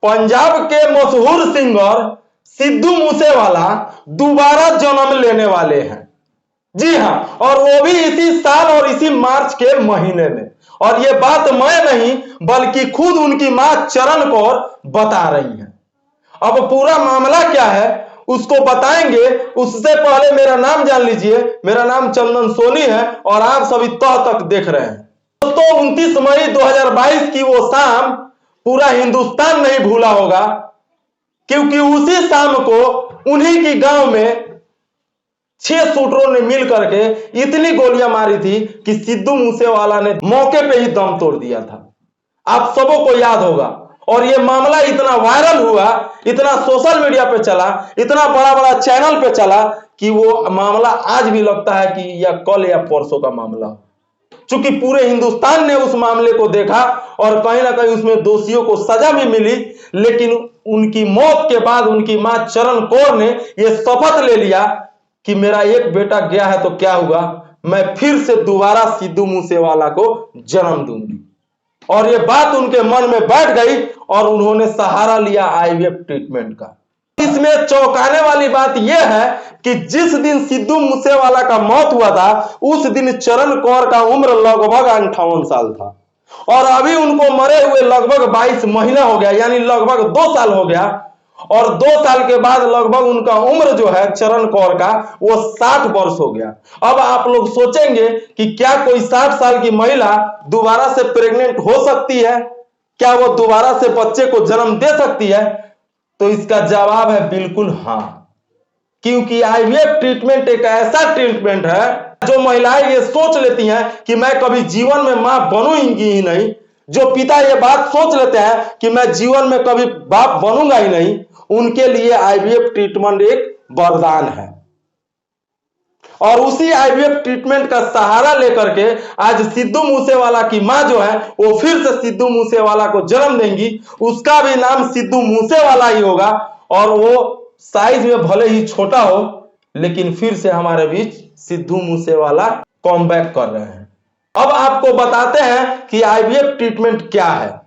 पंजाब के मशहूर सिंगर सिद्धू मूसेवाला दोबारा जन्म लेने वाले हैं। जी हां, और वो भी इसी साल और इसी मार्च के महीने में। और ये बात मैं नहीं बल्कि खुद उनकी मां चरण कौर बता रही हैं। अब पूरा मामला क्या है उसको बताएंगे, उससे पहले मेरा नाम जान लीजिए। मेरा नाम चंदन सोनी है और आप सभी तह तक देख रहे हैं। दोस्तों, 29 मई 2022 की वो शाम पूरा हिंदुस्तान नहीं भूला होगा, क्योंकि उसी शाम को उन्हीं की गांव में 6 शूटरों ने मिल करके इतनी गोलियां मारी थी कि सिद्धू मूसेवाला ने मौके पे ही दम तोड़ दिया था। आप सबों को याद होगा। और ये मामला इतना वायरल हुआ, इतना सोशल मीडिया पे चला, इतना बड़ा बड़ा चैनल पे चला कि वो मामला आज भी लगता है कि या कल या परसों का मामला हो। चूंकि पूरे हिंदुस्तान ने उस मामले को देखा और कहीं ना कहीं उसमें दोषियों को सजा भी मिली, लेकिन उनकी मौत के बाद उनकी मां चरण कौर ने यह शपथ ले लिया कि मेरा एक बेटा गया है तो क्या हुआ, मैं फिर से दोबारा सिद्धू मूसेवाला को जन्म दूंगी। और यह बात उनके मन में बैठ गई और उन्होंने सहारा लिया आईवीएफ ट्रीटमेंट का। इसमें चौंकाने वाली बात यह है कि जिस दिन सिद्धू मूसेवाला का मौत हुआ था उस दिन चरण कौर का उम्र लगभग 58 साल था और अभी उनको मरे हुए लगभग 22 महीना हो गया, यानी लगभग 2 साल हो गया। और 2 साल के बाद लगभग उनका उम्र जो है चरण कौर का वो 60 वर्ष हो गया। अब आप लोग सोचेंगे कि क्या कोई 60 साल की महिला दोबारा से प्रेग्नेंट हो सकती है? क्या वो दोबारा से बच्चे को जन्म दे सकती है? तो इसका जवाब है बिल्कुल हां, क्योंकि आईवीएफ ट्रीटमेंट एक ऐसा ट्रीटमेंट है जो महिलाएं ये सोच लेती हैं कि मैं कभी जीवन में मां बनूंगी ही नहीं, जो पिता ये बात सोच लेते हैं कि मैं जीवन में कभी बाप बनूंगा ही नहीं, उनके लिए आईवीएफ ट्रीटमेंट एक वरदान है। और उसी आईवीएफ ट्रीटमेंट का सहारा लेकर के आज सिद्धू मूसेवाला की मां जो है वो फिर से सिद्धू मूसेवाला को जन्म देंगी। उसका भी नाम सिद्धू मूसेवाला ही होगा और वो साइज में भले ही छोटा हो, लेकिन फिर से हमारे बीच सिद्धू मूसेवाला कमबैक कर रहे हैं। अब आपको बताते हैं कि आईवीएफ ट्रीटमेंट क्या है।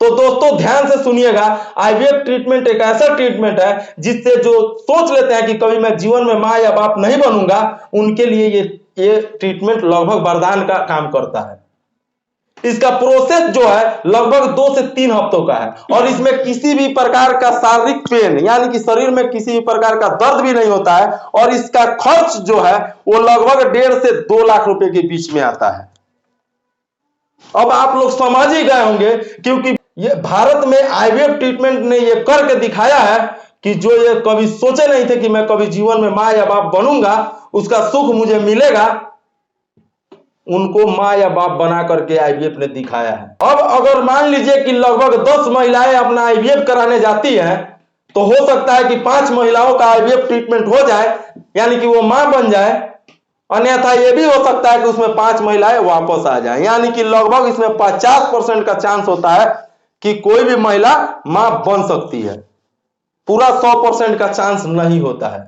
तो दोस्तों ध्यान से सुनिएगा, आईवीएफ ट्रीटमेंट एक ऐसा ट्रीटमेंट है जिससे जो सोच लेते हैं कि कभी मैं जीवन में मां या बाप नहीं बनूंगा, उनके लिए ये ट्रीटमेंट लगभग वरदान का काम करता है। इसका प्रोसेस जो है लगभग 2 से 3 हफ्तों का है और इसमें किसी भी प्रकार का शारीरिक पेन यानी कि शरीर में किसी भी प्रकार का दर्द भी नहीं होता है और इसका खर्च जो है वो लगभग 1.5 से 2 लाख रुपए के बीच में आता है। अब आप लोग समझ ही गए होंगे, क्योंकि ये भारत में आईवीएफ ट्रीटमेंट ने ये करके दिखाया है कि जो ये कभी सोचे नहीं थे कि मैं कभी जीवन में मां या बाप बनूंगा, उसका सुख मुझे मिलेगा, उनको मां या बाप बना करके आईवीएफ ने दिखाया है। अब अगर मान लीजिए कि लगभग 10 महिलाएं अपना आईवीएफ कराने जाती हैं, तो हो सकता है कि 5 महिलाओं का आईवीएफ ट्रीटमेंट हो जाए, यानी कि वो मां बन जाए। अन्यथा यह भी हो सकता है कि उसमें 5 महिलाएं वापस आ जाएं, यानी कि लगभग इसमें 50% का चांस होता है कि कोई भी महिला मां बन सकती है। पूरा 100% का चांस नहीं होता है,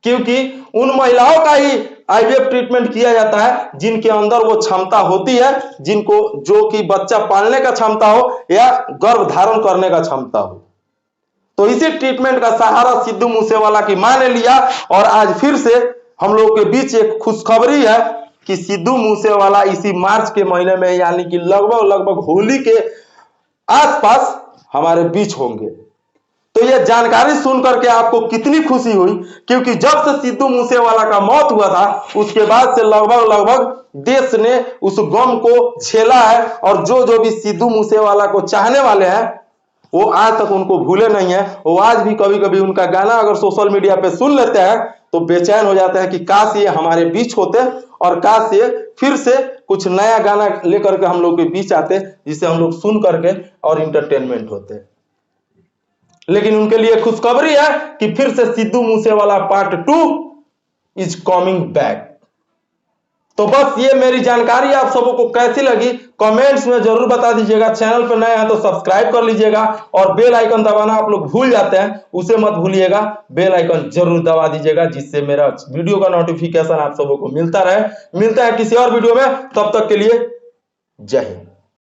क्योंकि उन महिलाओं का ही आईवीएफ ट्रीटमेंट किया जाता है जिनके अंदर वो क्षमता होती है, जिनको जो कि बच्चा पालने का क्षमता हो या गर्भ धारण करने का क्षमता हो। तो इसी ट्रीटमेंट का सहारा सिद्धू मूसेवाला की मां ने लिया और आज फिर से हम लोग के बीच एक खुशखबरी है कि सिद्धू मूसेवाला इसी मार्च के महीने में यानी कि लगभग होली के आसपास हमारे बीच होंगे। तो यह जानकारी सुन करके आपको कितनी खुशी हुई, क्योंकि जब से सिद्धू मूसेवाला का मौत हुआ था उसके बाद से लगभग देश ने उस गम को झेला है और जो भी सिद्धू मूसेवाला को चाहने वाले हैं वो आज तक उनको भूले नहीं है। वो आज भी कभी कभी उनका गाना अगर सोशल मीडिया पे सुन लेते हैं तो बेचैन हो जाते हैं कि काश ये हमारे बीच होते और काश ये फिर से कुछ नया गाना लेकर के हम लोग के बीच आते जिसे हम लोग सुन करके और इंटरटेनमेंट होते। लेकिन उनके लिए खुशखबरी है कि फिर से Sidhu Moosewala part 2 is coming back. तो बस ये मेरी जानकारी आप सबों को कैसी लगी कमेंट्स में जरूर बता दीजिएगा। चैनल पर नए हैं तो सब्सक्राइब कर लीजिएगा और बेल आइकन दबाना आप लोग भूल जाते हैं, उसे मत भूलिएगा। बेल आइकन जरूर दबा दीजिएगा जिससे मेरा वीडियो का नोटिफिकेशन आप सबों को मिलता रहे। मिलता है किसी और वीडियो में, तब तक के लिए जय हिंद।